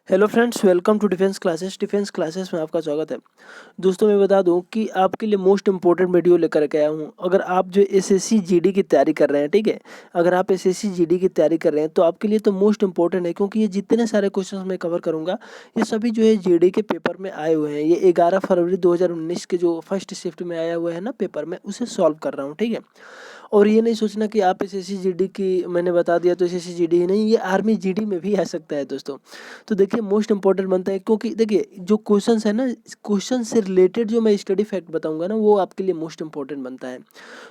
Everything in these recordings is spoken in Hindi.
Hello friends, welcome to defence classes में आपका स्वागत है। दोस्तों, मैं बता दूं कि आपके लिए मोस्ट इंपॉर्टेंट वीडियो लेकर के आया हूं। अगर आप जो एसएससी जीडी की तैयारी कर रहे हैं, ठीक है, अगर आप एसएससी जीडी की तैयारी कर रहे हैं तो आपके लिए तो मोस्ट इंपॉर्टेंट है, क्योंकि ये जितने सारे क्वेश्चन मैं कवर करूंगा ये सभी जो है जीडी के पेपर में आए हुए हैं। ये 11 फरवरी 2019 के जो फर्स्ट शिफ्ट में आया हुआ है ना पेपर में, उसे सॉल्व कर रहा हूँ, ठीक है। और ये नहीं सोचना कि आप एसएससी जीडी की मैंने बता दिया तो एसएससी जीडी ही नहीं, ये आर्मी जीडी में भी आ सकता है दोस्तों। तो देखिए मोस्ट इंपॉर्टेंट बनता है, क्योंकि देखिए जो क्वेश्चंस है ना, क्वेश्चन से रिलेटेड जो मैं स्टडी फैक्ट बताऊंगा ना, वो आपके लिए मोस्ट इंपॉर्टेंट बनता है।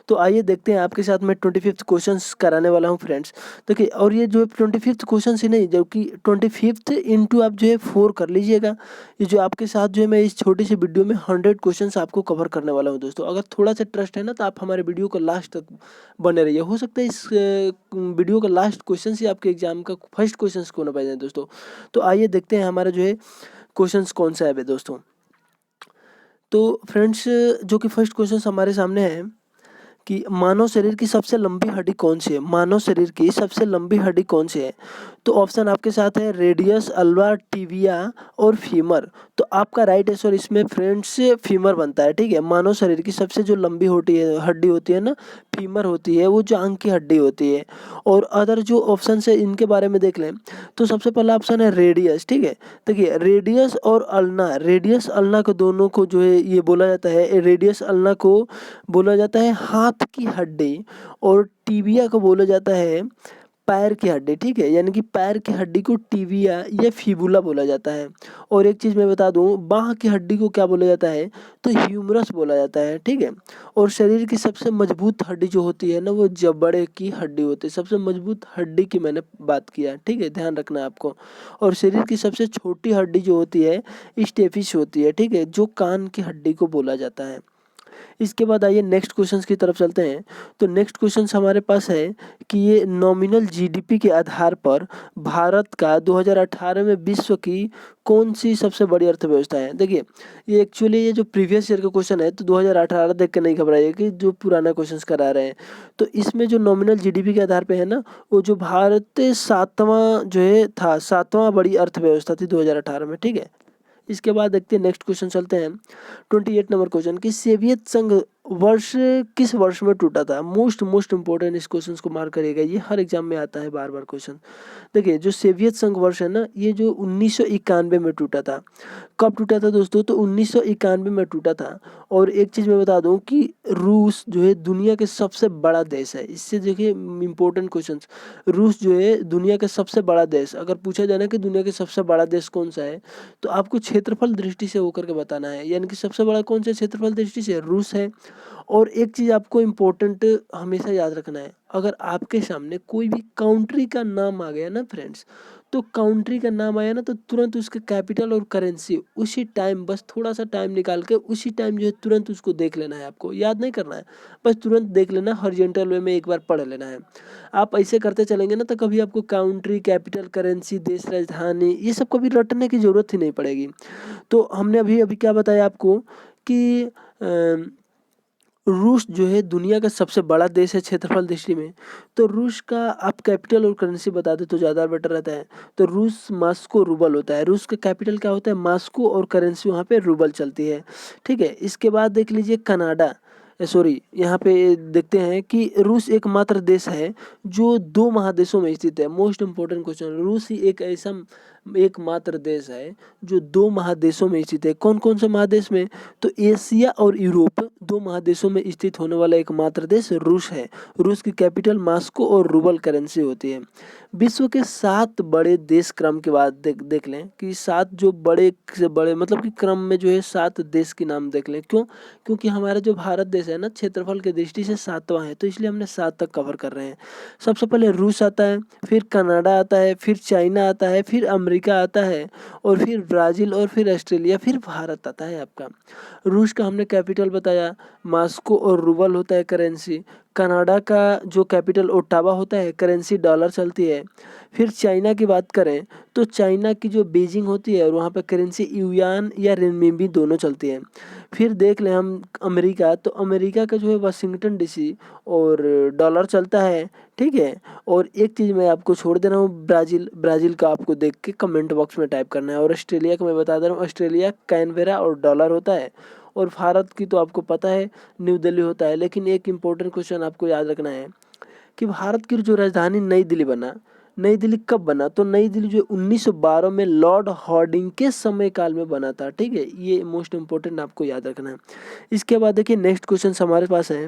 तो आइए देखते हैं, आपके साथ मैं 25th क्वेश्चन कराने वाला हूँ फ्रेंड्स। देखिए, और ये जो 25th क्वेश्चन ही नहीं, जबकि 25th इंटू आप जो है 4 कर लीजिएगा। ये जो आपके साथ जो है मैं इस छोटी सी वीडियो में 100 क्वेश्चन आपको कवर करने वाला हूँ दोस्तों। अगर थोड़ा सा ट्रस्ट है ना तो आप हमारे वीडियो को लास्ट तक बने रहिए। हो सकता है इस वीडियो का लास्ट क्वेश्चन ही आपके एग्जाम का फर्स्ट क्वेश्चन को ना बन जाए दोस्तों। तो आइए देखते हैं हमारा जो है क्वेश्चंस कौन सा है दोस्तों। तो फ्रेंड्स, जो कि फर्स्ट क्वेश्चन हमारे सामने है कि मानव शरीर की सबसे लंबी हड्डी कौन सी है। मानव शरीर की सबसे लंबी हड्डी कौन सी है? तो ऑप्शन आपके साथ है रेडियस, अल्वा, टिबिया और फीमर। तो आपका राइट आंसर इसमें फ्रेंड्स फीमर बनता है, ठीक है। मानव शरीर की सबसे जो लंबी होती है हड्डी होती है ना, फीमर होती है, वो जो आंख की हड्डी होती है। और अदर जो ऑप्शन है इनके बारे में देख लें तो सबसे पहला ऑप्शन है रेडियस, ठीक है। देखिए, रेडियस और अल्ना, रेडियस अल्ना को दोनों को जो है ये बोला जाता है, रेडियस अल्ना को बोला जाता है हाथ की हड्डी, और टिबिया को बोला जाता है पैर की हड्डी, ठीक है। यानी कि पैर की हड्डी को टिबिया या फिबुला बोला जाता है। और एक चीज़ मैं बता दूं, बाह की हड्डी को क्या बोला जाता है? तो ह्यूमरस बोला जाता है, ठीक है। और शरीर की सबसे मजबूत हड्डी जो होती है ना, वो जबड़े की हड्डी होती है। सबसे मजबूत हड्डी की मैंने बात किया, ठीक है, ध्यान रखना है आपको। और शरीर की सबसे छोटी हड्डी जो होती है स्टेपिस होती है, ठीक है, जो कान की हड्डी को बोला जाता है। इसके बाद आइए नेक्स्ट क्वेश्चंस की तरफ चलते हैं। तो नेक्स्ट क्वेश्चंस हमारे पास है कि ये नॉमिनल जीडीपी के आधार पर भारत का 2018 में विश्व की कौन सी सबसे बड़ी अर्थव्यवस्था है। देखिए, ये एक्चुअली ये जो प्रीवियस ईयर का क्वेश्चन है, तो 2018 देख के नहीं घबराइए कि जो पुराना क्वेश्चंस करा रहे हैं। तो इसमें जो नॉमिनल जीडीपी के आधार पे है ना, वो जो भारत सातवां जो है था, सातवां बड़ी अर्थव्यवस्था थी 2018 में, ठीक है। इसके बाद देखते हैं नेक्स्ट क्वेश्चन चलते हैं 28 नंबर क्वेश्चन कि सोवियत संघ वर्ष किस वर्ष में टूटा था। मोस्ट इंपॉर्टेंट इस क्वेश्चन को मार्क करिएगा, ये हर एग्जाम में आता है बार बार क्वेश्चन। देखिए, जो सोवियत संघ वर्ष है ना, ये जो 1991 में टूटा था। कब टूटा था दोस्तों? तो 1991 में टूटा था। और एक चीज़ मैं बता दूं कि रूस जो है दुनिया के सबसे बड़ा देश है। इससे देखिए इंपॉर्टेंट क्वेश्चन, रूस जो है दुनिया का सबसे बड़ा देश, अगर पूछा जाए ना कि दुनिया का सबसे बड़ा देश कौन सा है, तो आपको क्षेत्रफल दृष्टि से होकर के बताना है। यानी कि सबसे बड़ा कौन सा क्षेत्रफल दृष्टि से? रूस है। और एक चीज़ आपको इम्पोर्टेंट हमेशा याद रखना है, अगर आपके सामने कोई भी कंट्री का नाम आ गया ना फ्रेंड्स, तो कंट्री का नाम आया ना तो तुरंत उसका कैपिटल और करेंसी उसी टाइम, बस थोड़ा सा टाइम निकाल के उसी टाइम जो है तुरंत उसको देख लेना है। आपको याद नहीं करना है, बस तुरंत देख लेना, हॉरिजॉन्टल वे में एक बार पढ़ लेना है। आप ऐसे करते चलेंगे ना तो कभी आपको काउंट्री, कैपिटल, करेंसी, देश, राजधानी, ये सब कभी रटने की ज़रूरत ही नहीं पड़ेगी। तो हमने अभी अभी क्या बताया आपको कि रूस जो है दुनिया का सबसे बड़ा देश है क्षेत्रफल दृष्टि में। तो रूस का आप कैपिटल और करेंसी बता दे तो ज़्यादा बेटर रहता है। तो रूस मास्को रूबल होता है। रूस का कैपिटल क्या होता है? मास्को, और करेंसी वहाँ पे रूबल चलती है, ठीक है। इसके बाद देख लीजिए कनाडा, सॉरी, यहाँ पे देखते हैं कि रूस एकमात्र देश है जो 2 महादेशों में स्थित है। मोस्ट इंपॉर्टेंट क्वेश्चन, रूस ही एक ऐसा एकमात्र देश है जो 2 महादेशों में स्थित है। कौन कौन से महादेश में? तो एशिया और यूरोप, 2 महादेशों में स्थित होने वाला एकमात्र देश रूस है। रूस की कैपिटल मास्को और रूबल करेंसी होती है। विश्व के 7 बड़े देश क्रम के बाद देख लें कि 7 जो बड़े से बड़े मतलब कि क्रम में जो है 7 देश के नाम देख लें। क्यों? क्योंकि हमारा जो भारत देश है ना, क्षेत्रफल की दृष्टि से 7वां है, तो इसलिए हमने 7 तक कवर कर रहे हैं। सबसे पहले रूस आता है, फिर कनाडा आता है, फिर चाइना आता है, फिर अमेरिका आता है, और फिर ब्राज़ील, और फिर ऑस्ट्रेलिया, फिर भारत आता है आपका। रूस का हमने कैपिटल बताया, मास्को और रूबल होता है करेंसी। कनाडा का जो कैपिटल ओटावा होता है, करेंसी डॉलर चलती है। फिर चाइना की बात करें तो चाइना की जो बीजिंग होती है और वहाँ पे करेंसी युआन या रेनमिनबी दोनों चलती है। फिर देख लें हम अमेरिका, तो अमेरिका का जो है वाशिंगटन डीसी और डॉलर चलता है, ठीक है। और एक चीज़ मैं आपको छोड़ दे रहा हूँ, ब्राज़ील, ब्राज़ील का आपको देख के कमेंट बॉक्स में टाइप करना है। और ऑस्ट्रेलिया का मैं बता दे रहा हूँ, ऑस्ट्रेलिया कैनबेरा और डॉलर होता है। और भारत की तो आपको पता है न्यू दिल्ली होता है। लेकिन एक इम्पोर्टेंट क्वेश्चन आपको याद रखना है कि भारत की जो राजधानी नई दिल्ली बना, नई दिल्ली कब बना? तो नई दिल्ली जो 1912 में लॉर्ड हार्डिंग के समय काल में बना था, ठीक है। ये मोस्ट इम्पोर्टेंट आपको याद रखना है। इसके बाद देखिए नेक्स्ट क्वेश्चन हमारे पास है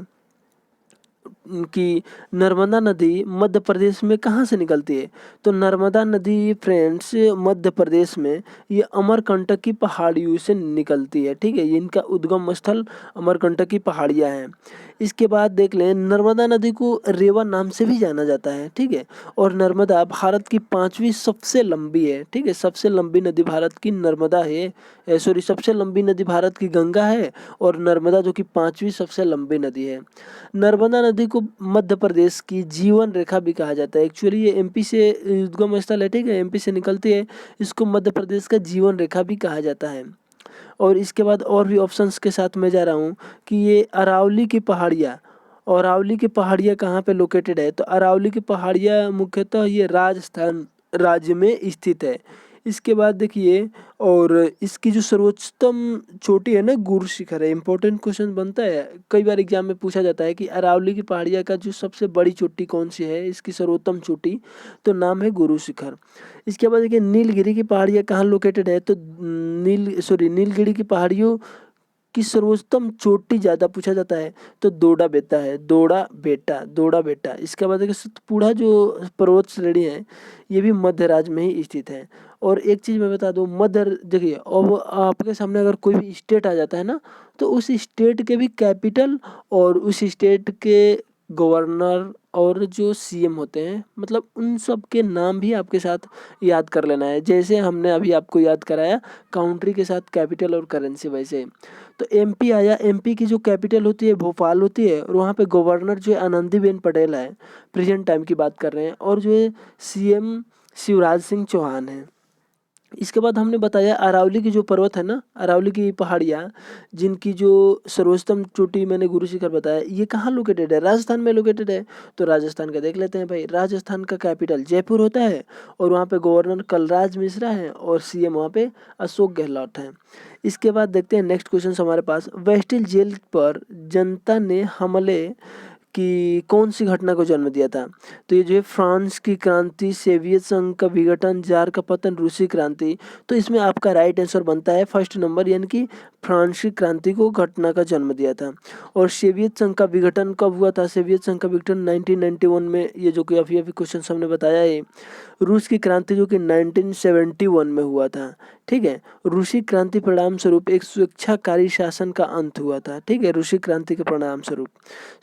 कि नर्मदा नदी मध्य प्रदेश में कहाँ से निकलती है? तो नर्मदा नदी फ्रेंड्स मध्य प्रदेश में ये अमरकंटक की पहाड़ियों से निकलती है, ठीक है। ये इनका उद्गम स्थल अमरकंटक की पहाड़ियाँ हैं। इसके बाद देख लें, नर्मदा नदी को रेवा नाम से भी जाना जाता है, ठीक है। और नर्मदा भारत की 5वीं सबसे लंबी है, ठीक है। सबसे लंबी नदी भारत की नर्मदा है, सॉरी, सबसे लंबी नदी भारत की गंगा है और नर्मदा जो कि 5वीं सबसे लंबी नदी है। नर्मदा नदी को मध्य प्रदेश की जीवन रेखा भी कहा जाता है। एक्चुअली ये एमपी से उद्गम स्थल है, ठीक है, एमपी से निकलती है। इसको मध्य प्रदेश का जीवन रेखा भी कहा जाता है। और इसके बाद और भी ऑप्शंस के साथ मैं जा रहा हूँ कि ये अरावली की पहाड़ियाँ, और अरावली की पहाड़ियाँ कहाँ पे लोकेटेड है? तो अरावली की पहाड़ियाँ मुख्यतः ये राजस्थान राज्य में स्थित है। इसके बाद देखिए, और इसकी जो सर्वोच्चतम चोटी है ना, गुरु शिखर है। इंपॉर्टेंट क्वेश्चन बनता है, कई बार एग्जाम में पूछा जाता है कि अरावली की पहाड़ियाँ का जो सबसे बड़ी चोटी कौन सी है, इसकी सर्वोत्तम चोटी, तो नाम है गुरु शिखर। इसके बाद देखिए नीलगिरी की पहाड़ियाँ कहाँ लोकेटेड है? तो नीलगिरी की पहाड़ियों की सर्वोत्तम चोटी ज़्यादा पूछा जाता है तो दोड़ा बेटा है, दोड़ा बेटा। इसके बाद देखिए सतपुड़ा जो पर्वत श्रेणी है ये भी मध्य राज्य में ही स्थित है। और एक चीज़ मैं बता दूं, मध्य देखिए, अब आपके सामने अगर कोई भी स्टेट आ जाता है ना, तो उस स्टेट के भी कैपिटल और उस स्टेट के गवर्नर और जो सीएम होते हैं, मतलब उन सब के नाम भी आपके साथ याद कर लेना है। जैसे हमने अभी आपको याद कराया काउंट्री के साथ कैपिटल और करेंसी, वैसे। तो एमपी आया, एमपी की जो कैपिटल होती है भोपाल होती है, और वहाँ पे गवर्नर जो है आनंदीबेन पटेल है, प्रेजेंट टाइम की बात कर रहे हैं। और जो है सीएम शिवराज सिंह चौहान है। इसके बाद हमने बताया अरावली की जो पर्वत है ना, अरावली की पहाड़ियाँ, जिनकी जो सर्वोत्तम चोटी मैंने गुरु शिखर बताया, ये कहाँ लोकेटेड है? राजस्थान में लोकेटेड है। तो राजस्थान का देख लेते हैं भाई। राजस्थान का कैपिटल जयपुर होता है और वहाँ पे गवर्नर कलराज मिश्रा हैं और सीएम वहाँ पे अशोक गहलोत हैं। इसके बाद देखते हैं नेक्स्ट क्वेश्चन हमारे पास, वेस्टिल जेल पर जनता ने हमले कि कौन सी घटना को जन्म दिया था? तो ये जो है फ्रांस की क्रांति, सोवियत संघ का विघटन, जार का पतन, रूसी क्रांति। तो इसमें आपका राइट आंसर बनता है फर्स्ट नंबर, यानी कि फ्रांसीसी क्रांति को घटना का जन्म दिया था। और सोवियत संघ का विघटन कब हुआ था? सोवियत संघ का विघटन 1991 में, ये जो कि अभी क्वेश्चन हमने बताया है। रूस की क्रांति जो कि 1971 में हुआ था, ठीक है। रूसी क्रांति परिणाम स्वरूप एक स्वेच्छाकारी शासन का अंत हुआ था, ठीक है। रूसी क्रांति के परिणाम स्वरूप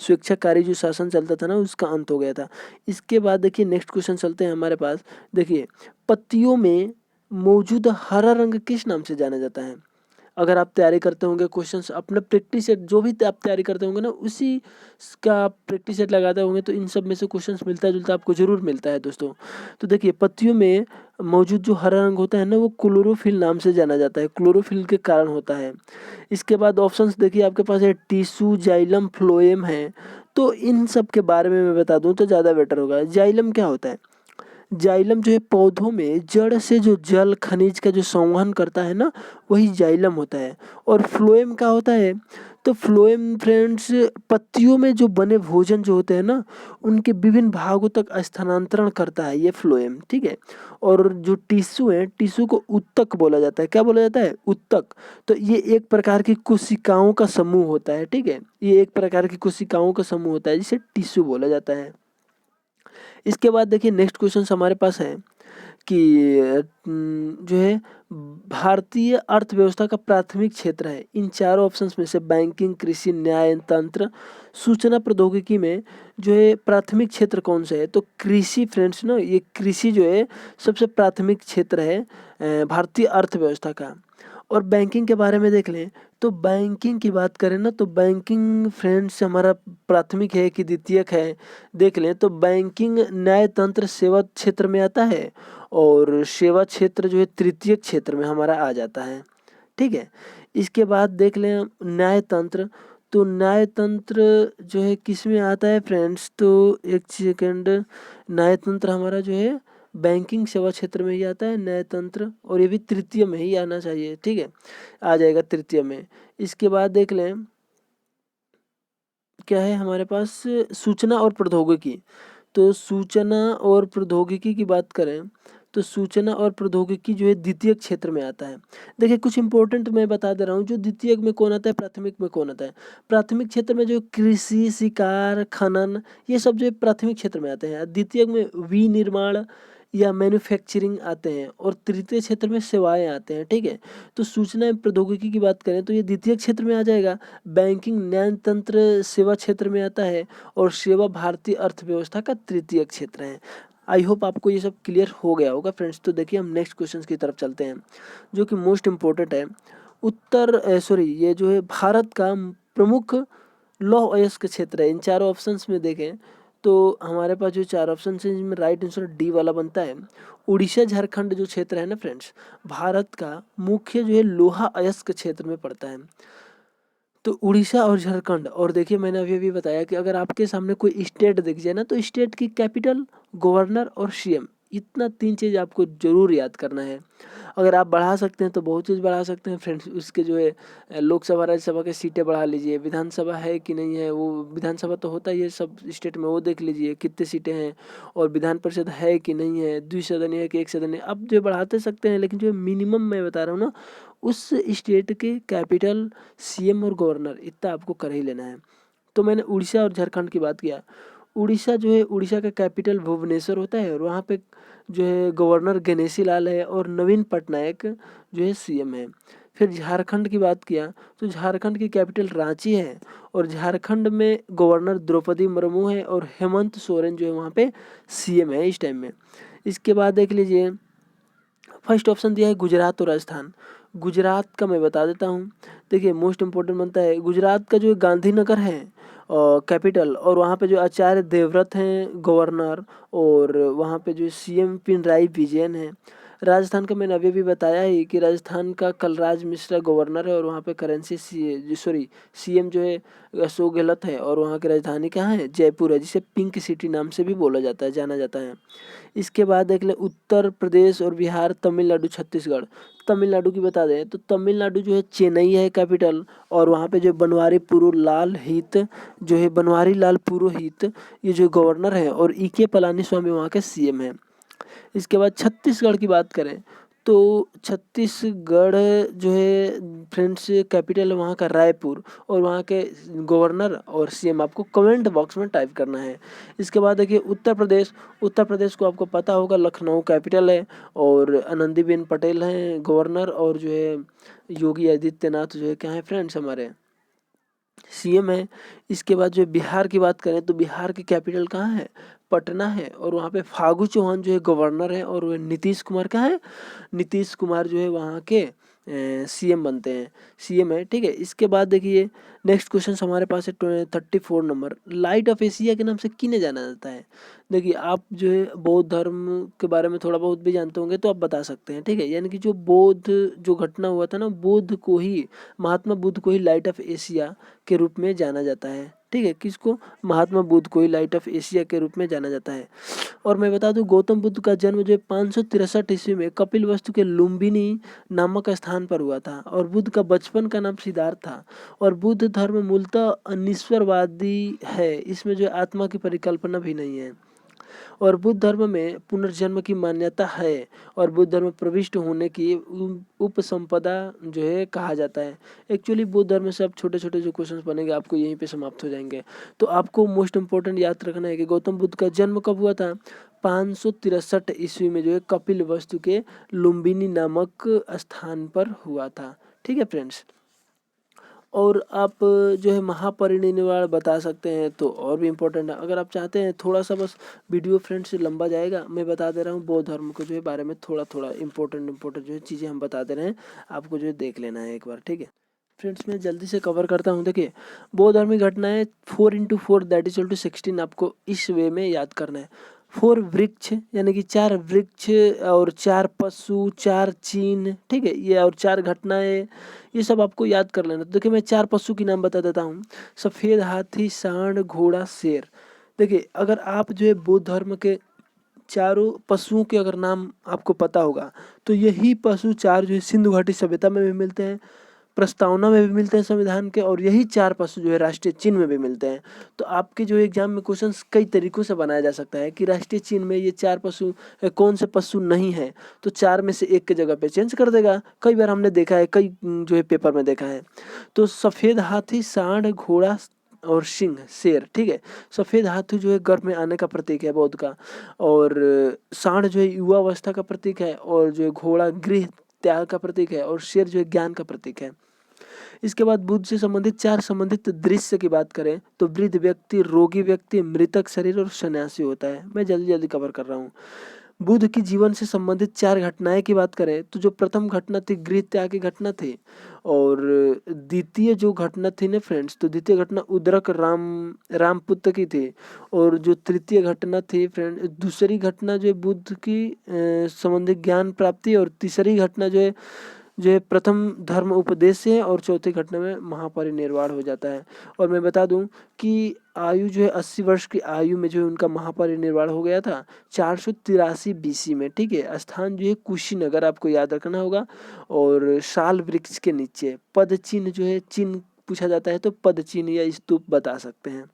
स्वेच्छाकारी जो शासन चलता था ना, उसका अंत हो गया था। इसके बाद देखिए नेक्स्ट क्वेश्चन चलते हैं हमारे पास। देखिए, पत्तियों में मौजूद हरा रंग किस नाम से जाना जाता है? अगर आप तैयारी करते होंगे क्वेश्चंस अपना प्रैक्टिस सेट, जो भी आप तैयारी करते होंगे ना, उसी का आप प्रैक्टिस सेट लगाते होंगे, तो इन सब में से क्वेश्चंस मिलता जुलता आपको जरूर मिलता है दोस्तों। तो देखिए, पत्तियों में मौजूद जो हरा रंग होता है ना, वो क्लोरोफिल नाम से जाना जाता है, क्लोरोफिल के कारण होता है। इसके बाद ऑप्शंस देखिए आपके पास है, टिश्यू, जाइलम, फ्लोएम है। तो इन सब के बारे में मैं बता दूं तो ज़्यादा बेटर होगा। जाइलम क्या होता है? जाइलम जो है पौधों में जड़ से जो जल खनिज का जो संवहन करता है ना, वही जाइलम होता है। और फ्लोएम क्या होता है? तो फ्लोएम फ्रेंड्स पत्तियों में जो बने भोजन जो होते हैं ना, उनके विभिन्न भागों तक स्थानांतरण करता है ये फ्लोएम, ठीक है। और जो टिश्यू है, टिश्यू को उत्तक बोला जाता है। क्या बोला जाता है? उत्तक। तो ये एक प्रकार की कोशिकाओं का समूह होता है, ठीक है। ये एक प्रकार की कोशिकाओं का समूह होता है जिसे टिश्यू बोला जाता है। इसके बाद देखिए नेक्स्ट क्वेश्चन हमारे पास है कि जो है भारतीय अर्थव्यवस्था का प्राथमिक क्षेत्र है इन चारों ऑप्शंस में से बैंकिंग, कृषि, न्याय तंत्र, सूचना प्रौद्योगिकी में जो है प्राथमिक क्षेत्र कौन सा है? तो कृषि फ्रेंड्स ना, ये कृषि जो है सबसे प्राथमिक क्षेत्र है भारतीय अर्थव्यवस्था का। और बैंकिंग के बारे में देख लें तो बैंकिंग की बात करें ना तो बैंकिंग फ्रेंड्स हमारा प्राथमिक है कि द्वितीयक है। देख लें तो बैंकिंग न्यायतंत्र सेवा क्षेत्र में आता है और सेवा क्षेत्र जो है तृतीयक क्षेत्र में हमारा आ जाता है। ठीक है, इसके बाद देख लें न्यायतंत्र, तो न्यायतंत्र जो है किस में आता है फ्रेंड्स, तो एक सेकंड, न्यायतंत्र हमारा जो है बैंकिंग सेवा क्षेत्र में ही आता है न्यायतंत्र, और ये भी तृतीय में ही आना चाहिए। ठीक है, आ जाएगा तृतीय में। इसके बाद देख लें क्या है हमारे पास, सूचना और प्रौद्योगिकी। तो सूचना और प्रौद्योगिकी की बात करें तो सूचना और प्रौद्योगिकी जो है द्वितीयक क्षेत्र में आता है। देखिए कुछ इंपॉर्टेंट मैं बता दे रहा हूँ, जो द्वितीयक में कौन आता है, प्राथमिक में कौन आता है। प्राथमिक क्षेत्र में जो कृषि, शिकार, खनन, ये सब जो है प्राथमिक क्षेत्र में आते हैं। द्वितीयक में विनिर्माण या मैन्युफैक्चरिंग आते हैं और तृतीय क्षेत्र में सेवाएं आते हैं। ठीक है, तो सूचना एवं प्रौद्योगिकी की बात करें तो ये द्वितीय क्षेत्र में आ जाएगा। बैंकिंग न्यायतंत्र सेवा क्षेत्र में आता है और सेवा भारतीय अर्थव्यवस्था का तृतीय क्षेत्र है। आई होप आपको ये सब क्लियर हो गया होगा फ्रेंड्स। तो देखिए हम नेक्स्ट क्वेश्चन की तरफ चलते हैं जो कि मोस्ट इम्पोर्टेंट है। ये जो है भारत का प्रमुख लौह अयस्क क्षेत्र है। इन चारों ऑप्शंस में देखें तो हमारे पास जो चार ऑप्शन है जिनमें राइट आंसर डी वाला बनता है। उड़ीसा झारखंड जो क्षेत्र है ना फ्रेंड्स, भारत का मुख्य जो है लोहा अयस्क क्षेत्र में पड़ता है। तो उड़ीसा और झारखंड, और देखिए मैंने अभी अभी बताया कि अगर आपके सामने कोई स्टेट दिख जाए ना तो स्टेट की कैपिटल, गवर्नर और सीएम, इतना 3 चीज़ आपको ज़रूर याद करना है। अगर आप बढ़ा सकते हैं तो बहुत चीज़ बढ़ा सकते हैं फ्रेंड्स। उसके जो है लोकसभा राज्यसभा के सीटें बढ़ा लीजिए, विधानसभा है कि नहीं है, वो विधानसभा तो होता ही है सब स्टेट में, वो देख लीजिए कितने सीटें हैं, और विधान परिषद है कि नहीं है, द्विसदनीय है कि एक सदनीय, अब जो बढ़ाते सकते हैं, लेकिन जो मिनिमम मैं बता रहा हूँ ना, उस स्टेट के कैपिटल, सीएम और गवर्नर, इतना आपको कर ही लेना है। तो मैंने उड़ीसा और झारखंड की बात किया। उड़ीसा जो है, उड़ीसा का कैपिटल भुवनेश्वर होता है और वहाँ पे जो है गवर्नर गणेशी लाल है और नवीन पटनायक जो है सीएम है। फिर झारखंड की बात किया तो झारखंड की कैपिटल रांची है और झारखंड में गवर्नर द्रौपदी मुर्मू है और हेमंत सोरेन जो है वहाँ पे सीएम है इस टाइम में। इसके बाद देख लीजिए फर्स्ट ऑप्शन दिया है गुजरात और राजस्थान। गुजरात का मैं बता देता हूँ। देखिए मोस्ट इम्पोर्टेंट बनता है गुजरात का जो गांधीनगर है कैपिटल, और वहाँ पे जो आचार्य देवव्रत हैं गवर्नर, और वहाँ पे जो सीएम पिनराई विजयन है। राजस्थान का मैंने अभी भी बताया ही कि राजस्थान का कलराज मिश्रा गवर्नर है और वहाँ पे करेंसी सीएम जो है अशोक गहलोत है, और वहाँ की राजधानी कहाँ है, जयपुर है, जिसे पिंक सिटी नाम से भी बोला जाता है, जाना जाता है। इसके बाद देख लें उत्तर प्रदेश और बिहार, तमिलनाडु, छत्तीसगढ़। तमिलनाडु की बता दें तो तमिलनाडु जो है चेन्नई है कैपिटल, और वहाँ पे जो बनवारी लाल पुरोहित ये जो गवर्नर है, और ईके पलानीस्वामी वहाँ के सीएम हैं। इसके बाद छत्तीसगढ़ की बात करें तो छत्तीसगढ़ जो है फ्रेंड्स कैपिटल है वहाँ का रायपुर, और वहाँ के गवर्नर और सीएम आपको कमेंट बॉक्स में टाइप करना है। इसके बाद देखिए उत्तर प्रदेश को आपको पता होगा लखनऊ कैपिटल है, और आनंदीबेन पटेल हैं गवर्नर, और जो है योगी आदित्यनाथ जो है क्या है फ्रेंड्स हमारे सीएम है। इसके बाद जो बिहार की बात करें तो बिहार की कैपिटल कहाँ है, पटना है, और वहाँ पे फागू चौहान जो है गवर्नर है, और वह नीतीश कुमार कहाँ है, नीतीश कुमार जो है वहाँ के सीएम बनते हैं, सीएम है। ठीक है, इसके बाद देखिए नेक्स्ट क्वेश्चन हमारे पास है 34 नंबर, लाइट ऑफ एशिया के नाम से किन्हें जाना जाता है। देखिए आप जो है बौद्ध धर्म के बारे में थोड़ा बहुत भी जानते होंगे तो आप बता सकते हैं। ठीक है, यानी कि जो घटना हुआ था ना, महात्मा बुद्ध को ही लाइट ऑफ एशिया के रूप में जाना जाता है। ठीक है, किसको, महात्मा बुद्ध को ही लाइट ऑफ एशिया के रूप में जाना जाता है। और मैं बता दूं गौतम बुद्ध का जन्म जो 563 ईस्वी में कपिलवस्तु के लुम्बिनी नामक स्थान पर हुआ था, और बुद्ध का बचपन का नाम सिद्धार्थ था। और बुद्ध धर्म मूलतः अनिश्वरवादी है, इसमें जो आत्मा की परिकल्पना भी नहीं है। और बुद्ध धर्म में पुनर्जन्म की मान्यता है, और बुद्ध धर्म प्रविष्ट होने की उपसंपदा जो है कहा जाता है। एक्चुअली बुद्ध धर्म से अब छोटे छोटे जो क्वेश्चन बनेंगे आपको यहीं पे समाप्त हो जाएंगे। तो आपको मोस्ट इंपॉर्टेंट याद रखना है कि गौतम बुद्ध का जन्म कब हुआ था, 563 ईस्वी में जो है कपिल वस्तु के लुम्बिनी नामक स्थान पर हुआ था। ठीक है फ्रेंड्स, और आप जो है महापरिनिर्वाण बता सकते हैं तो और भी इम्पोर्टेंट है। अगर आप चाहते हैं थोड़ा सा बस वीडियो फ्रेंड्स लंबा जाएगा, मैं बता दे रहा हूँ बौद्ध धर्म को जो है बारे में थोड़ा थोड़ा इम्पोर्टेंट जो है चीज़ें हम बता दे रहे हैं, आपको जो है देख लेना है एक बार, ठीक है फ्रेंड्स। मैं जल्दी से कवर करता हूँ। देखिए बौद्ध धर्म की घटनाएं 4 × 4 दैट इज 16 आपको इस वे में याद करना है। 4 वृक्ष यानी कि 4 वृक्ष और 4 पशु, 4 चिन्ह, ठीक है, ये और 4 घटनाएं, ये सब आपको याद कर लेना। तो देखिए मैं 4 पशु की नाम बता देता हूँ। सफ़ेद हाथी, सांड, घोड़ा, शेर। देखिए अगर आप जो है बौद्ध धर्म के चारों पशुओं के अगर नाम आपको पता होगा तो यही पशु 4 जो है सिंधु घाटी सभ्यता में भी मिलते हैं, प्रस्तावना में भी मिलते हैं संविधान के, और यही 4 पशु जो है राष्ट्रीय चिन्ह में भी मिलते हैं। तो आपके जो एग्जाम में क्वेश्चंस कई तरीकों से बनाया जा सकता है कि राष्ट्रीय चिन्ह में ये 4 पशु कौन से पशु नहीं है, तो 4 में से एक के जगह पे चेंज कर देगा। कई बार हमने देखा है, कई जो है पेपर में देखा है। तो सफ़ेद हाथी, सांड, घोड़ा और सिंह, शेर, ठीक है। सफ़ेद हाथी जो है गर्भ में आने का प्रतीक है बौद्ध का, और सांड जो है युवा अवस्था का प्रतीक है, और जो है घोड़ा गृह त्याग का प्रतीक है, और शेर जो है ज्ञान का प्रतीक है। इसके बाद बुद्ध से संबंधित 4 संबंधित दृश्य की बात करें तो वृद्ध व्यक्ति, रोगी व्यक्ति, मृतक शरीर और सन्यासी होता है। मैं जल्दी जल्दी कवर कर रहा हूँ। बुद्ध की जीवन से संबंधित 4 घटनाएं की बात करें तो जो प्रथम घटना थी गृह त्याग की घटना थी, और द्वितीय जो घटना थी ना फ्रेंड्स, तो द्वितीय घटना उद्रक रामपुत्र की थी, और जो तृतीय घटना थी फ्रेंड, दूसरी घटना जो है बुद्ध की संबंधित ज्ञान प्राप्ति, और तीसरी घटना जो है प्रथम धर्म उपदेश है, और चौथी घटना में महापरिनिर्वाण हो जाता है। और मैं बता दूं कि आयु जो है 80 वर्ष की आयु में जो है उनका महापरिनिर्वाण हो गया था 483 BC में, ठीक है। स्थान जो है कुशीनगर आपको याद रखना होगा, और साल वृक्ष के नीचे। पद चिन्ह जो है, चिन्ह पूछा जाता है तो पद चिन्ह या स्तूप बता सकते हैं।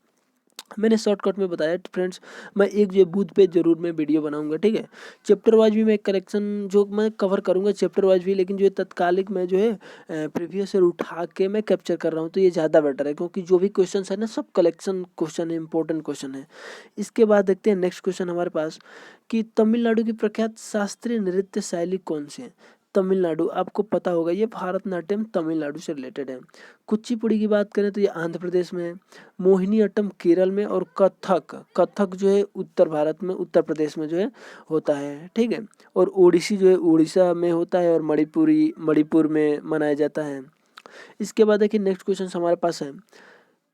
मैंने शॉर्टकट में बताया फ्रेंड्स। मैं एक जो बुध पे जरूर मैं वीडियो बनाऊंगा, ठीक है। चैप्टर वाइज भी मैं एक कलेक्शन जो मैं कवर करूंगा चैप्टर वाइज भी, लेकिन जो है तत्कालिक मैं जो है प्रीवियस ईयर उठा के मैं कैप्चर कर रहा हूँ, तो ये ज़्यादा बेटर है, क्योंकि जो भी क्वेश्चन है ना सब कलेक्शन क्वेश्चन है, इंपॉर्टेंट क्वेश्चन है। इसके बाद देखते हैं नेक्स्ट क्वेश्चन हमारे पास कि तमिलनाडु की प्रख्यात शास्त्रीय नृत्य शैली कौन सी है। तमिलनाडु आपको पता होगा, ये भारतनाट्यम तमिलनाडु से रिलेटेड है। कुचिपुड़ी की बात करें तो ये आंध्र प्रदेश में है। मोहिनीअट्टम केरल में, और कथक जो है उत्तर भारत में, उत्तर प्रदेश में जो है होता है, ठीक है। और ओडिसी जो है उड़ीसा में होता है, और मणिपुर में मनाया जाता है। इसके बाद देखिए नेक्स्ट क्वेश्चन हमारे पास है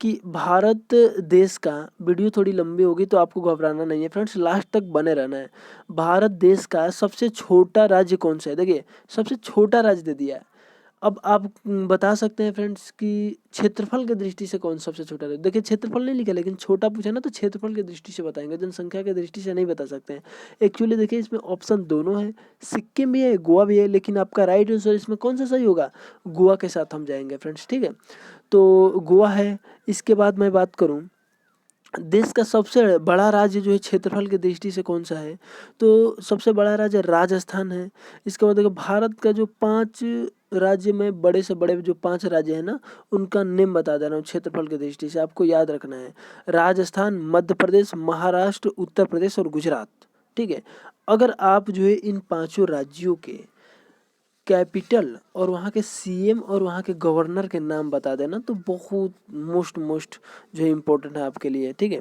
कि भारत देश का, वीडियो थोड़ी लंबी होगी तो आपको घबराना नहीं है फ्रेंड्स, लास्ट तक बने रहना है। भारत देश का सबसे छोटा राज्य कौन सा है। देखिए सबसे छोटा राज्य दे दिया है। अब आप बता सकते हैं फ्रेंड्स कि क्षेत्रफल की दृष्टि से कौन सबसे छोटा है। देखिए क्षेत्रफल नहीं लिखा, लेकिन छोटा पूछा ना तो क्षेत्रफल की दृष्टि से बताएंगे, जनसंख्या की दृष्टि से नहीं बता सकते हैं। एक्चुअली देखिए इसमें ऑप्शन दोनों है, सिक्किम भी है, गोवा भी है, लेकिन आपका राइट आंसर इसमें कौन सा सही होगा, गोवा के साथ हम जाएंगे फ्रेंड्स, ठीक है। तो गोवा है। इसके बाद मैं बात करूँ देश का सबसे बड़ा राज्य जो है क्षेत्रफल की दृष्टि से कौन सा है, तो सबसे बड़ा राज्य राजस्थान है। इसके बाद देखो भारत का जो 5 राज्य में बड़े से बड़े जो 5 राज्य हैं ना, उनका नेम बता दे रहा हूँ क्षेत्रफल की दृष्टि से, आपको याद रखना है। राजस्थान, मध्य प्रदेश, महाराष्ट्र, उत्तर प्रदेश और गुजरात, ठीक है। अगर आप जो है इन 5 राज्यों के कैपिटल और वहाँ के सीएम और वहाँ के गवर्नर के नाम बता देना तो बहुत मोस्ट जो है इम्पोर्टेंट है आपके लिए, ठीक है।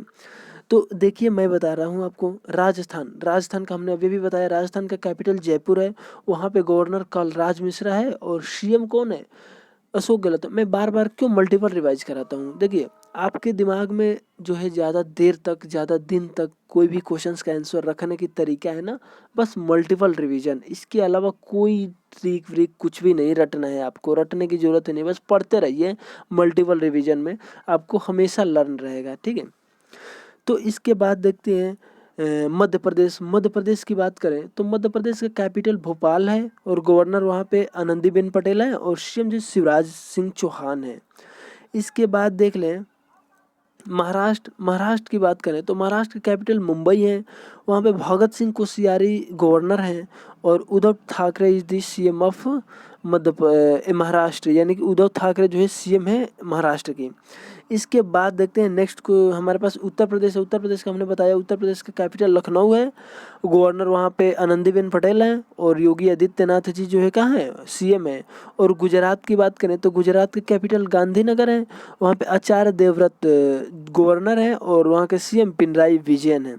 तो देखिए मैं बता रहा हूँ आपको, राजस्थान का हमने अभी भी बताया, राजस्थान का कैपिटल जयपुर है, वहाँ पे गवर्नर कलराज मिश्रा है, और सीएम कौन है, अशोक गहलोत। मैं बार बार क्यों मल्टीपल रिवाइज कराता हूँ, देखिए आपके दिमाग में जो है ज़्यादा देर तक, ज़्यादा दिन तक कोई भी क्वेश्चंस का आंसर रखने की तरीका है ना, बस मल्टीपल रिवीजन, इसके अलावा कोई ट्रिक व्रिक कुछ भी नहीं रटना है, आपको रटने की ज़रूरत ही नहीं, बस पढ़ते रहिए। मल्टीपल रिवीजन में आपको हमेशा लर्न रहेगा, ठीक है। तो इसके बाद देखते हैं मध्य प्रदेश की बात करें तो मध्य प्रदेश का कैपिटल भोपाल है, और गवर्नर वहाँ पे आनंदीबेन पटेल है, और सीएम जी शिवराज सिंह चौहान है। इसके बाद देख लें महाराष्ट्र की बात करें तो महाराष्ट्र की कैपिटल मुंबई है, वहाँ पे भगत सिंह कोश्यारी गवर्नर हैं, और Uddhav Thackeray is the CM of Maharashtra, यानी कि उद्धव ठाकरे जो है सीएम है महाराष्ट्र की। इसके बाद देखते हैं नेक्स्ट को हमारे पास उत्तर प्रदेश है। उत्तर प्रदेश का हमने बताया, उत्तर प्रदेश का कैपिटल लखनऊ है, गवर्नर वहाँ पे आनंदीबेन पटेल हैं और योगी आदित्यनाथ जी जो है कहाँ है, सीएम है। और गुजरात की बात करें तो गुजरात का कैपिटल गांधीनगर है, वहाँ पे आचार्य देवव्रत गवर्नर है और वहाँ के सीएम पिनराई विजयन है।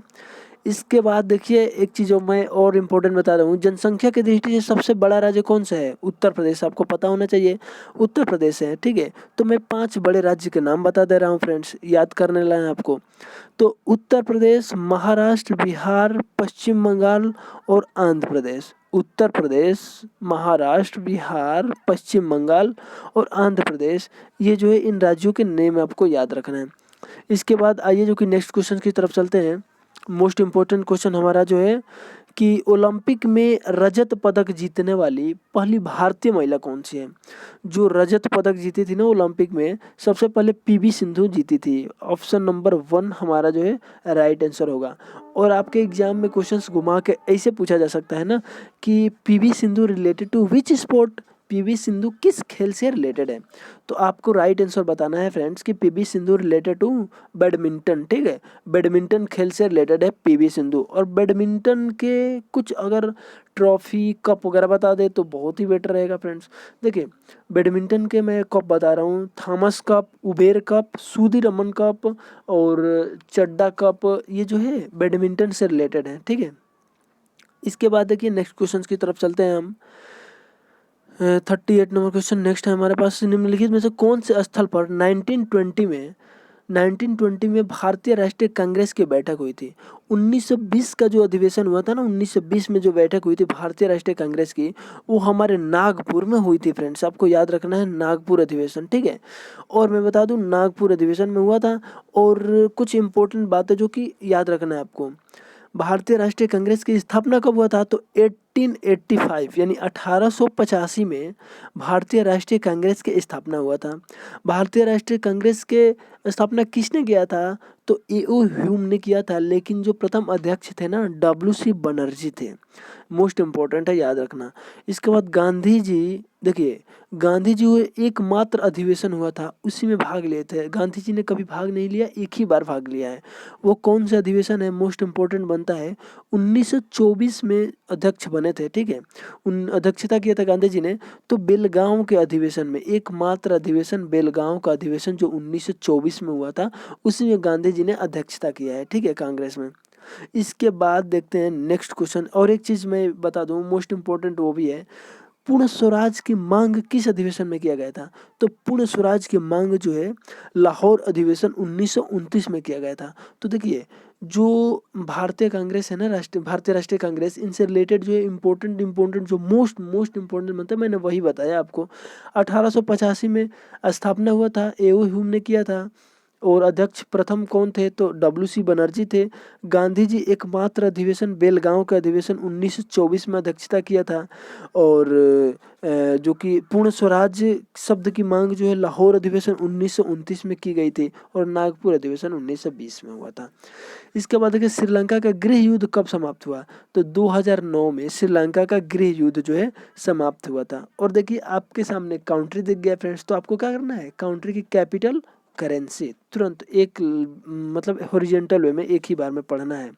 इसके बाद देखिए एक चीज़ जो मैं और इम्पोर्टेंट बता रहा हूँ, जनसंख्या की दृष्टि से सबसे बड़ा राज्य कौन सा है, उत्तर प्रदेश। आपको पता होना चाहिए उत्तर प्रदेश है, ठीक है। तो मैं 5 बड़े राज्य के नाम बता दे रहा हूँ फ्रेंड्स, याद करने लाए आपको। तो उत्तर प्रदेश, महाराष्ट्र, बिहार, पश्चिम बंगाल और आंध्र प्रदेश। उत्तर प्रदेश, महाराष्ट्र, बिहार, पश्चिम बंगाल और आंध्र प्रदेश, ये जो है इन राज्यों के नेम आपको याद रखना है। इसके बाद आइए जो कि नेक्स्ट क्वेश्चन की तरफ चलते हैं। मोस्ट इम्पोर्टेंट क्वेश्चन हमारा जो है कि ओलंपिक में रजत पदक जीतने वाली पहली भारतीय महिला कौन सी है। जो रजत पदक जीती थी ना ओलंपिक में, सबसे पहले पीवी सिंधु जीती थी। ऑप्शन नंबर 1 हमारा जो है राइट आंसर होगा। और आपके एग्जाम में क्वेश्चंस घुमा के ऐसे पूछा जा सकता है ना कि P V Sindhu related to which sport, P V Sindhu किस खेल से रिलेटेड है। तो आपको राइट आंसर बताना है फ्रेंड्स कि P V Sindhu related to badminton, ठीक है। बैडमिंटन खेल से रिलेटेड है पीवी सिंधु। और बैडमिंटन के कुछ अगर ट्रॉफी कप वगैरह बता दे तो बहुत ही बेटर रहेगा फ्रेंड्स। देखिए बैडमिंटन के मैं कप बता रहा हूँ, Thomas cup, Uber cup, Sudirman cup और चड्डा कप, ये जो है बैडमिंटन से रिलेटेड है, ठीक है। इसके बाद देखिए नेक्स्ट क्वेश्चन की तरफ चलते हैं हम। 38 नंबर क्वेश्चन नेक्स्ट है हमारे पास, निम्नलिखित में से कौन से स्थल पर 1920 में भारतीय राष्ट्रीय कांग्रेस की बैठक हुई थी। 1920 का जो अधिवेशन हुआ था ना, 1920 में जो बैठक हुई थी भारतीय राष्ट्रीय कांग्रेस की, वो हमारे नागपुर में हुई थी फ्रेंड्स। आपको याद रखना है नागपुर अधिवेशन, ठीक है। और मैं बता दूं नागपुर अधिवेशन में हुआ था। और कुछ इंपॉर्टेंट बातें जो कि याद रखना है आपको। भारतीय राष्ट्रीय कांग्रेस की स्थापना कब हुआ था, तो 1885 यानी 1885 में भारतीय राष्ट्रीय कांग्रेस की स्थापना हुआ था। भारतीय राष्ट्रीय कांग्रेस के स्थापना किसने किया था, तो ए.ओ. ह्यूम ने किया था। लेकिन जो प्रथम अध्यक्ष थे ना, डब्ल्यू.सी. बनर्जी थे। मोस्ट इम्पोर्टेंट है, याद रखना। इसके बाद गांधी जी, देखिए गांधी जी हुए एकमात्र अधिवेशन हुआ था, उसी में भाग लिए थे। गांधी जी ने कभी भाग नहीं लिया, एक ही बार भाग लिया है। वो कौन सा अधिवेशन है, मोस्ट इम्पोर्टेंट बनता है। 1924 में अध्यक्ष बने थे, ठीक है। उन अध्यक्षता किया था गांधी जी ने। तो बेलगांव के अधिवेशन में, एकमात्र अधिवेशन बेलगांव का अधिवेशन जो 1924 में हुआ था, उसी में गांधी जी ने अध्यक्षता किया है, ठीक है, कांग्रेस में। इसके बाद देखते हैं नेक्स्ट क्वेश्चन। और एक चीज़ मैं बता दूं मोस्ट इम्पोर्टेंट, वो भी है पूर्ण स्वराज की मांग किस अधिवेशन में किया गया था। तो पूर्ण स्वराज की मांग जो है लाहौर अधिवेशन 1929 में किया गया था। तो देखिए जो भारतीय कांग्रेस है ना, भारतीय राष्ट्रीय कांग्रेस, इनसे रिलेटेड जो है इम्पोर्टेंट जो मोस्ट इम्पोर्टेंट बनता है, मैंने वही बताया आपको। 1885 में स्थापना हुआ था, ए.ओ. ह्यूम ने किया था। और अध्यक्ष प्रथम कौन थे, तो डब्ल्यू.सी. बनर्जी थे। गांधी जी एकमात्र अधिवेशन बेलगांव का अधिवेशन 1924 में अध्यक्षता किया था। और जो कि पूर्ण स्वराज शब्द की मांग जो है लाहौर अधिवेशन 1929 में की गई थी और नागपुर अधिवेशन 1920 में हुआ था। इसके बाद देखिए श्रीलंका का गृह युद्ध कब समाप्त हुआ, तो 2009 में श्रीलंका का गृह युद्ध जो है समाप्त हुआ था। और देखिए आपके सामने काउंट्री दिख गया फ्रेंड्स, तो आपको क्या करना है, काउंट्री की कैपिटल करेंसी तुरंत एक मतलब हॉरिजॉन्टल वे में एक ही बार में पढ़ना है।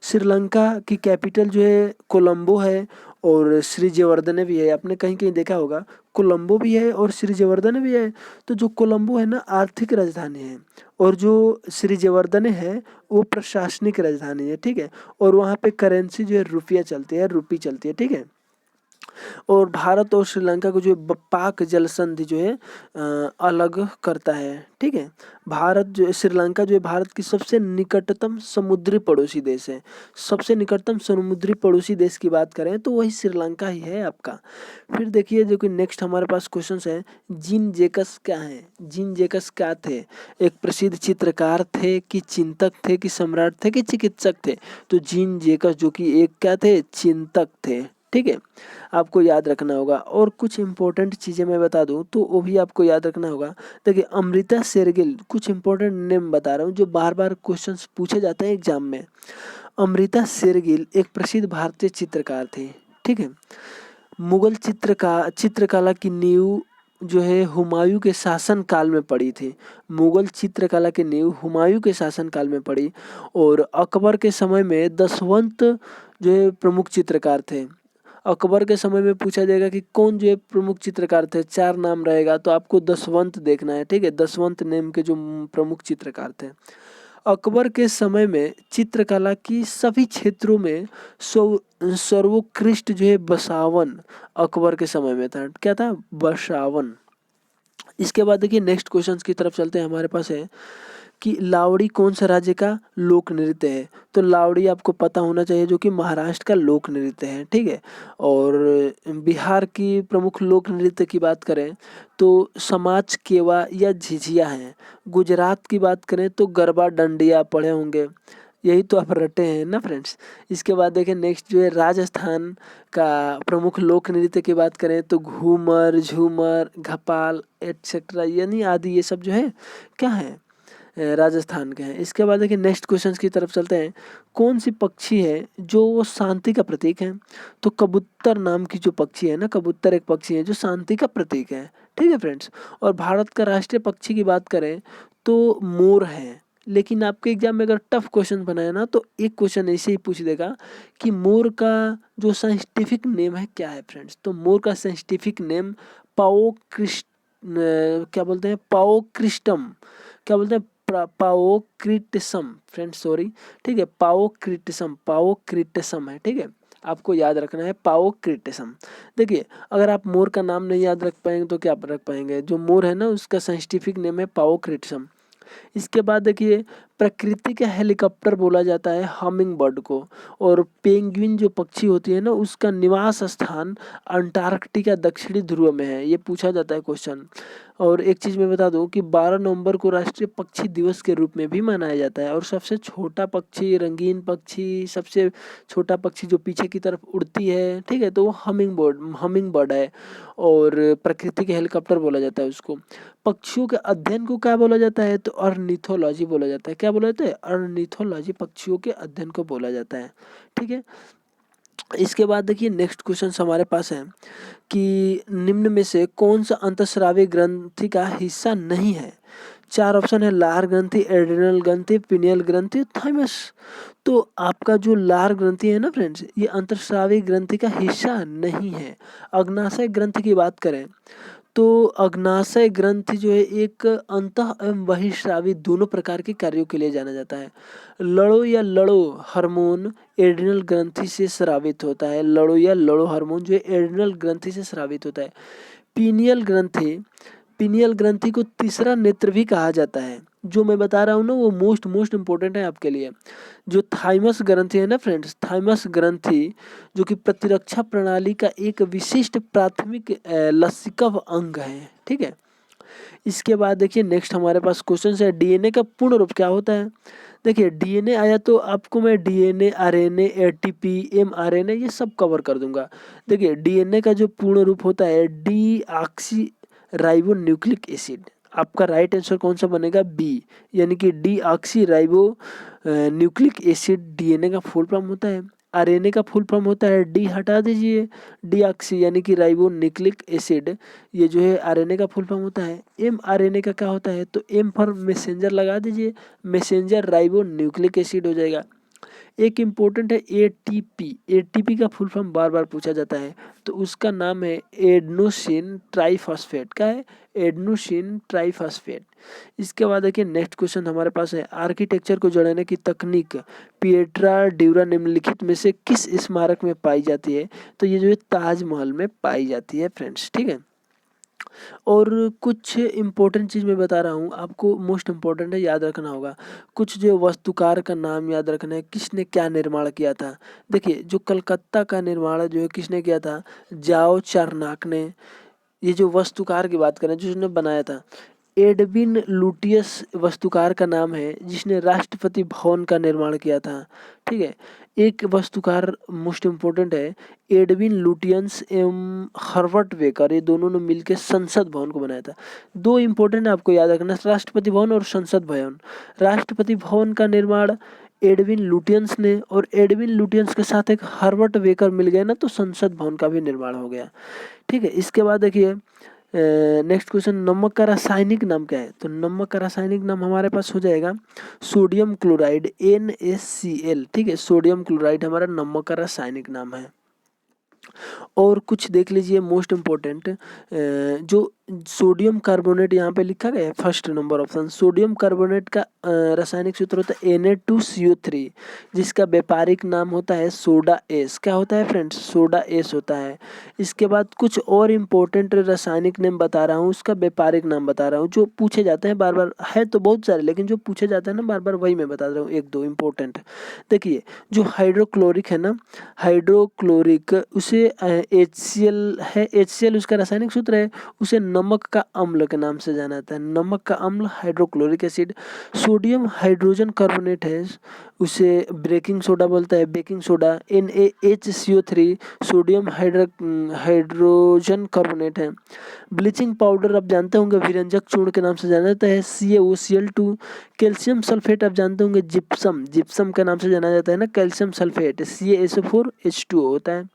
श्रीलंका की कैपिटल जो है कोलंबो है और श्री जयवर्धने भी है। आपने कहीं कहीं देखा होगा कोलंबो भी है और श्री जयवर्धने भी है। तो जो कोलंबो है ना आर्थिक राजधानी है और जो श्री जयवर्धने है वो प्रशासनिक राजधानी है, ठीक है। और वहाँ पे करेंसी जो है रुपया चलती है, रुपी चलती है, ठीक है। और भारत और श्रीलंका को जो पाक जल संधि जो है अलग करता है, ठीक है। भारत जो श्रीलंका जो है भारत की सबसे निकटतम समुद्री पड़ोसी देश है। सबसे निकटतम समुद्री पड़ोसी देश की बात करें तो वही श्रीलंका ही है आपका। फिर देखिए जो कि नेक्स्ट हमारे पास क्वेश्चन है, जीन जेकस क्या है। जीन जेकस क्या थे, एक प्रसिद्ध चित्रकार थे कि चिंतक थे कि सम्राट थे कि चिकित्सक थे। तो जीन जेकस जो कि एक क्या थे, चिंतक थे, ठीक है। आपको याद रखना होगा। और कुछ इंपॉर्टेंट चीज़ें मैं बता दूं तो वो भी आपको याद रखना होगा। देखिए अमृता शेरगिल, कुछ इंपॉर्टेंट नेम बता रहा हूँ जो बार बार क्वेश्चंस पूछे जाते हैं एग्जाम में। अमृता शेरगिल एक प्रसिद्ध भारतीय चित्रकार थे, ठीक है। मुगल चित्रकला की नींव जो है हुमायूं के शासन काल में पड़ी थी। मुगल चित्रकला की नींव हुमायूं के शासन काल में पड़ी और अकबर के समय में दसवंत जो है प्रमुख चित्रकार थे। अकबर के समय में पूछा जाएगा कि कौन जो है प्रमुख चित्रकार थे, 4 नाम रहेगा तो आपको दसवंत देखना है, ठीक है। दसवंत नाम के जो प्रमुख चित्रकार थे। अकबर के समय में चित्रकला की सभी क्षेत्रों में सर्वोत्कृष्ट जो है बसावन अकबर के समय में था। क्या था? बसावन। इसके बाद देखिए नेक्स्ट क्वेश्चंस की तरफ चलते हैं। हमारे पास है कि लावड़ी कौन सा राज्य का लोक नृत्य है? तो लावड़ी आपको पता होना चाहिए जो कि महाराष्ट्र का लोक नृत्य है, ठीक है। और बिहार की प्रमुख लोक नृत्य की बात करें तो समाज केवा या झिझिया है। गुजरात की बात करें तो गरबा डंडिया पढ़े होंगे, यही तो आप रटे हैं ना फ्रेंड्स। इसके बाद देखें नेक्स्ट जो है राजस्थान का प्रमुख लोक नृत्य की बात करें तो घूमर, झूमर, घपाल एटसेट्रा यानी आदि ये सब जो है क्या है, राजस्थान के हैं। इसके बाद देखिए नेक्स्ट क्वेश्चंस की तरफ चलते हैं। कौन सी पक्षी है जो शांति का प्रतीक है? तो कबूतर नाम की जो पक्षी है ना, कबूतर एक पक्षी है जो शांति का प्रतीक है, ठीक है फ्रेंड्स। और भारत का राष्ट्रीय पक्षी की बात करें तो मोर है। लेकिन आपके एग्जाम में अगर टफ क्वेश्चन बनाए ना तो एक क्वेश्चन ऐसे ही पूछ देगा कि मोर का जो साइंटिफिक नेम है क्या है फ्रेंड्स। तो मोर का साइंटिफिक नेम क्या बोलते हैं, पाओक्रिस्टम, क्या बोलते हैं, पाओक्रिटिसम फ्रेंड्स, सॉरी, ठीक है, पाओक्रिटिसम है, ठीक है। आपको याद रखना है पाओक्रिटिसम। देखिए अगर आप मोर का नाम नहीं याद रख पाएंगे तो क्या रख पाएंगे, जो मोर है ना उसका साइंटिफिक नेम है पाओक्रिटिसम। इसके बाद देखिए प्रकृति का हेलीकॉप्टर बोला जाता है हमिंग बर्ड को। और पेंगुइन जो पक्षी होती है ना उसका निवास स्थान अंटार्कटिका दक्षिणी ध्रुव में है, ये पूछा जाता है क्वेश्चन। और एक चीज़ मैं बता दूं कि 12 नवंबर को राष्ट्रीय पक्षी दिवस के रूप में भी मनाया जाता है। और सबसे छोटा पक्षी, रंगीन पक्षी, सबसे छोटा पक्षी जो पीछे की तरफ उड़ती है, ठीक है, तो वो हमिंग बर्ड है। और प्रकृति के हेलीकॉप्टर बोला जाता है उसको। पक्षियों के अध्ययन को क्या बोला जाता है? तो ऑर्निथोलॉजी बोला जाता है। क्या बोला जाता है? ऑर्निथोलॉजी, पक्षियों के अध्ययन को बोला जाता है, ठीक है। इसके बाद देखिए नेक्स्ट क्वेश्चन हमारे पास है कि निम्न में से कौन सा अंतःस्रावी ग्रंथि का हिस्सा नहीं है? 4 ऑप्शन है, लार ग्रंथि, एड्रिनल ग्रंथि, पिनियल ग्रंथि, थाइमस। तो आपका जो लार ग्रंथि है ना फ्रेंड्स, ये अंतःस्रावी ग्रंथि का हिस्सा नहीं है। अग्नाशय ग्रंथि की बात करें तो अग्नाशय ग्रंथि जो है एक अंतः एवं बहिर्स्रावी दोनों प्रकार के कार्यों के लिए जाना जाता है। लड़ो या लड़ो हार्मोन एड्रिनल ग्रंथि से स्रावित होता है। लड़ो या लड़ो हार्मोन जो है एड्रिनल ग्रंथि से स्रावित होता है। पीनियल ग्रंथि, पीनियल ग्रंथि को तीसरा नेत्र भी कहा जाता है। जो मैं बता रहा हूँ ना वो मोस्ट इंपॉर्टेंट है आपके लिए। जो थाइमस ग्रंथि है ना फ्रेंड्स, थाइमस ग्रंथि जो कि प्रतिरक्षा प्रणाली का एक विशिष्ट प्राथमिक लसिकव अंग है, ठीक है। इसके बाद देखिए नेक्स्ट हमारे पास क्वेश्चन है, डीएनए का पूर्ण रूप क्या होता है? देखिए डीएनए आया तो आपको मैं डीएनए, आरएनए, एटीपी, एमआरएनए ये सब कवर कर दूंगा। देखिए डीएनए का जो पूर्ण रूप होता है डीऑक्सी राइबो न्यूक्लिक एसिड। आपका राइट आंसर कौन सा बनेगा? बी, यानी कि deoxy ribo nucleic acid DNA का फुल फॉर्म होता है। आरएनए का फुल फॉर्म होता है, डी हटा दीजिए, डीऑक्सी यानी कि राइबो न्यूक्लिक एसिड, ये जो है आरएनए का फुल फॉर्म होता है। एमआरएनए का क्या होता है? तो एम फॉर मैसेंजर लगा दीजिए, मैसेंजर राइबो न्यूक्लिक एसिड हो जाएगा। एक इम्पोर्टेंट है एटीपी, एटीपी का फुल फॉर्म बार बार पूछा जाता है, तो उसका नाम है एडेनोसिन ट्राइफॉस्फेट। क्या है? Adenosine triphosphate. इसके बाद देखिए नेक्स्ट क्वेश्चन हमारे पास है, आर्किटेक्चर को जोड़ने की तकनीक पिएट्रा ड्यूरा निम्नलिखित में से किस स्मारक में पाई जाती है? तो ये जो है ताजमहल में पाई जाती है फ्रेंड्स, ठीक है। और कुछ इम्पोर्टेंट चीज़ मैं बता रहा हूँ आपको, मोस्ट इम्पोर्टेंट है, याद रखना होगा। कुछ जो वास्तुकार का नाम याद रखना है, किसने क्या निर्माण किया था। देखिए जो कलकत्ता का निर्माण जो है किसने किया था? जाओ चारनाक ने। ये जो वास्तुकार की बात करें जिसने बनाया था, एडविन लुटियस वास्तुकार का नाम है जिसने राष्ट्रपति भवन का निर्माण किया था, ठीक है। एक वास्तुकार मोस्ट इम्पोर्टेंट है, एडविन लुटियंस एवं हर्बर्ट बेकर, ये दोनों ने मिलकर संसद भवन को बनाया था। दो इम्पोर्टेंट है आपको याद रखना, राष्ट्रपति भवन और संसद भवन। राष्ट्रपति भवन का निर्माण एडविन लुटियंस ने, और एडविन लुटियंस के साथ एक हर्बर्ट बेकर मिल गए ना, तो संसद भवन का भी निर्माण हो गया। ठीक है, इसके बाद देखिए नेक्स्ट क्वेश्चन, नमक का रासायनिक नाम क्या है? तो नमक का रासायनिक नाम हमारे पास हो जाएगा सोडियम क्लोराइड, NaCl। ठीक है, सोडियम क्लोराइड हमारा नमक का रासायनिक नाम है। और कुछ देख लीजिए मोस्ट इम्पोर्टेंट, जो सोडियम कार्बोनेट यहाँ पे लिखा गया है first number option, sodium carbonate का रासायनिक सूत्र होता है Na2CO3, जिसका व्यापारिक नाम होता है सोडा एस। क्या होता है फ्रेंड्स? सोडा एस होता है। इसके बाद कुछ और इम्पोर्टेंट रासायनिक नेम बता रहा हूँ, उसका व्यापारिक नाम बता रहा हूँ, जो पूछे जाते हैं बार बार, है तो बहुत सारे लेकिन जो पूछे जाते हैं ना बार बार वही मैं बता रहा हूँ, एक दो इम्पोर्टेंट। देखिए जो हाइड्रोक्लोरिक है ना, हाइड्रोक्लोरिक उसे HCl है, HCl उसका रासायनिक सूत्र है, उसे नमक का अम्ल के नाम से जाना जाता है, नमक का अम्ल hydrochloric acid. Sodium hydrogen carbonate है, उसे ब्रेकिंग सोडा बोलता है, baking soda. NaHCO3 sodium hydrogen carbonate है। ब्लीचिंग पाउडर आप जानते होंगे विरंजक चूर्ण के नाम से जाना जाता है, CaOCl2। कैल्शियम सल्फेट आप जानते होंगे जिप्सम, जिप्सम के नाम से जाना जाता है ना, कैल्शियम सल्फेट, CaSO4H2O होता है।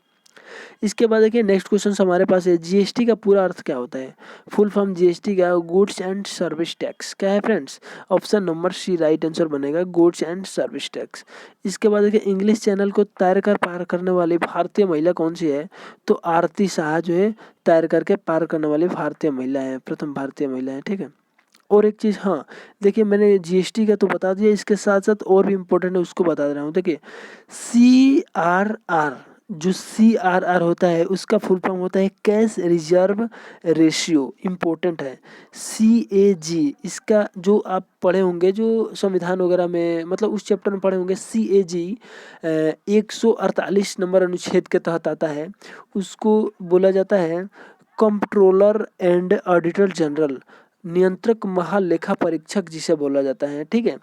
इसके बाद देखिए नेक्स्ट क्वेश्चन हमारे पास है, GST का पूरा अर्थ क्या होता है? फुल फॉर्म GST का गुड्स एंड सर्विस टैक्स। क्या है friends? Option number C right answer बनेगा, गुड्स एंड सर्विस टैक्स। इसके बाद देखिए इंग्लिश चैनल को तैर कर पार करने वाली भारतीय महिला कौन सी है? तो आरती शाह जो है तैर करके पार करने वाली भारतीय महिला है, प्रथम भारतीय महिला है। ठीक है, और एक चीज़, हाँ देखिए मैंने GST का तो बता दिया, इसके साथ साथ और भी इम्पोर्टेंट है उसको बता दे रहा हूँ। देखिए CRR, जो CRR होता है उसका फुल फॉर्म होता है कैश रिजर्व रेशियो, इम्पोर्टेंट है। CAG, इसका जो आप पढ़े होंगे जो संविधान वगैरह में, मतलब उस चैप्टर में पढ़े होंगे, CAG 148 नंबर अनुच्छेद के तहत आता है, उसको बोला जाता है कंप्ट्रोलर एंड ऑडिटर जनरल, नियंत्रक महालेखा परीक्षक जिसे बोला जाता है। ठीक है,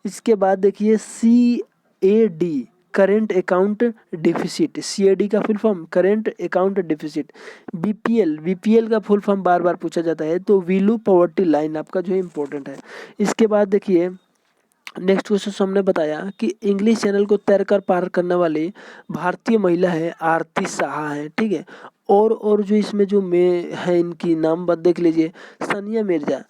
इसके बाद देखिए CAD current account deficit, CAD का full form current account deficit. BPL का फुल फॉर्म बार बार पूछा जाता है, तो विलो पॉवर्टी लाइन आपका जो है इम्पोर्टेंट है। इसके बाद देखिए नेक्स्ट क्वेश्चन हमने बताया कि इंग्लिश चैनल को तैरकर पार करने वाली भारतीय महिला है आरती शाह है। ठीक है, और जो इसमें जो में है इनकी नाम बद देख लीजिए, सानिया मिर्जा।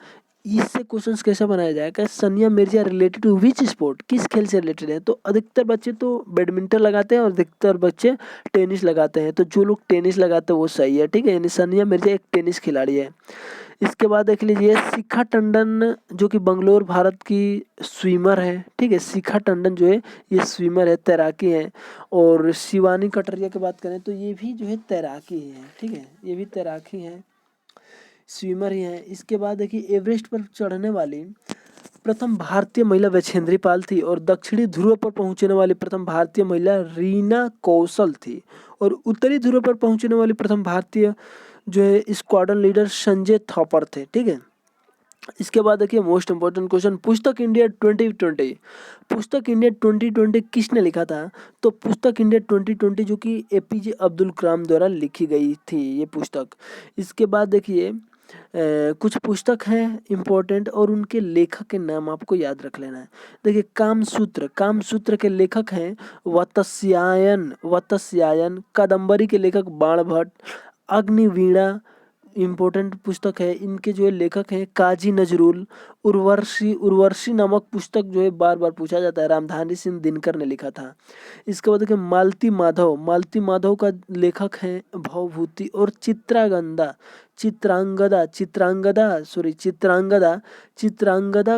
इससे क्वेश्चंस कैसे बनाया जाएगा? Sania Mirza related to which sport, किस खेल से रिलेटेड है? तो अधिकतर बच्चे तो बैडमिंटन लगाते हैं और अधिकतर बच्चे टेनिस लगाते हैं, तो जो लोग टेनिस लगाते हैं वो सही है। ठीक है, यानी सानिया मिर्जा एक टेनिस खिलाड़ी है। इसके बाद देख लीजिए शिखा टंडन, जो कि बंगलोर भारत की स्विमर है। ठीक है, शिखा टंडन जो है ये स्विमर है, तैराकी है। और शिवानी कटरिया की बात करें तो ये भी जो है तैराकी ही है। ठीक है, ये भी तैराकी है, स्विमर ही है। इसके बाद देखिए एवरेस्ट पर चढ़ने वाली प्रथम भारतीय महिला वैछेंद्री पाल थी, और दक्षिणी ध्रुव पर पहुंचने वाली प्रथम भारतीय महिला रीना कौशल थी, और उत्तरी ध्रुव पर पहुंचने वाली प्रथम भारतीय जो है स्क्वाड्रन लीडर संजय थॉपर थे। ठीक है, इसके बाद देखिए मोस्ट इंपोर्टेंट क्वेश्चन, पुस्तक इंडिया 2020, पुस्तक इंडिया 2020 किसने लिखा था? तो पुस्तक इंडिया 2020 जो कि APJ अब्दुल कलाम द्वारा लिखी गई थी ये पुस्तक। इसके बाद देखिए कुछ पुस्तक हैं इम्पोर्टेंट, और उनके लेखक के नाम आपको याद रख लेना है। देखिए कामसूत्र, कामसूत्र के लेखक हैं वत्स्यायन, कादम्बरी के लेखक बाणभट्ट, अग्निवीणा इम्पोर्टेंट पुस्तक है, इनके जो है लेखक हैं काजी नजरुल। उर्वशी नामक पुस्तक जो है बार बार पूछा जाता है, रामधारी सिंह दिनकर ने लिखा था। इसके बाद देखिए मालती माधव का लेखक हैं भवभूति, और चित्रांगदा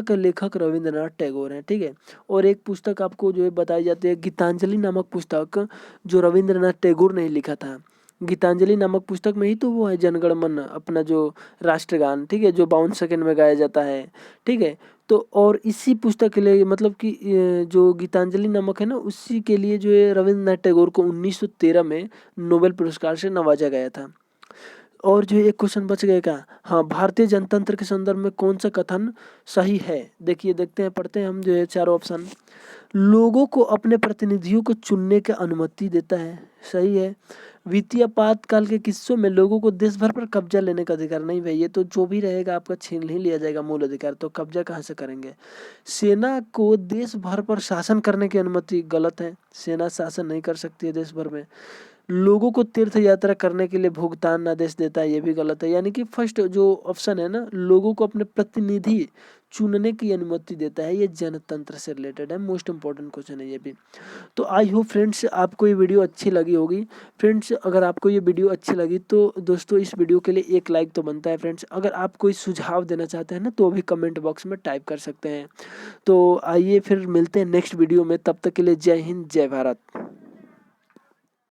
के लेखक रविंद्रनाथ टैगोर हैं। ठीक है, और एक पुस्तक आपको जो है बताई जाती है गीतांजलि नामक पुस्तक, जो रविंद्रनाथ टैगोर ने लिखा था। गीतांजलि नामक पुस्तक में ही तो वो है जनगण मन, अपना जो राष्ट्रगान, ठीक है, जो 52 सेकंड में गाया जाता है। ठीक है, तो और इसी पुस्तक के लिए, मतलब कि जो गीतांजलि नामक है ना, उसी के लिए जो है रविंद्रनाथ टैगोर को 1913 में नोबेल पुरस्कार से नवाजा गया था। और जो एक क्वेश्चन बच गया क्या, हाँ, भारतीय जनतंत्र के संदर्भ में कौन सा कथन सही है। देखिए देखते हैं, पढ़ते हैं हम जो है चारों ऑप्शन। लोगों को अपने प्रतिनिधियों को चुनने की अनुमति देता है, सही है। वित्तीय आपातकाल के किस्सों में लोगों को देश भर पर कब्जा लेने का अधिकार, नहीं भाई, ये तो जो भी रहेगा आपका छीन ही लिया जाएगा मूल अधिकार, तो कब्जा कहाँ से करेंगे। सेना को देश भर पर शासन करने की अनुमति, गलत है, सेना शासन नहीं कर सकती है देश भर में। लोगों को तीर्थ यात्रा करने के लिए भुगतान आदेश देता है, ये भी गलत है। यानी कि फर्स्ट जो ऑप्शन है ना, लोगों को अपने प्रतिनिधि चुनने की अनुमति देता है, ये जनतंत्र से रिलेटेड है, मोस्ट इंपॉर्टेंट क्वेश्चन है ये भी। तो आई होप फ्रेंड्स आपको ये वीडियो अच्छी लगी होगी। फ्रेंड्स अगर आपको ये वीडियो अच्छी लगी तो दोस्तों इस वीडियो के लिए एक लाइक तो बनता है। फ्रेंड्स अगर आप कोई सुझाव देना चाहते हैं ना, तो भी कमेंट बॉक्स में टाइप कर सकते हैं। तो आइए फिर मिलते हैं नेक्स्ट वीडियो में, तब तक के लिए जय हिंद जय भारत।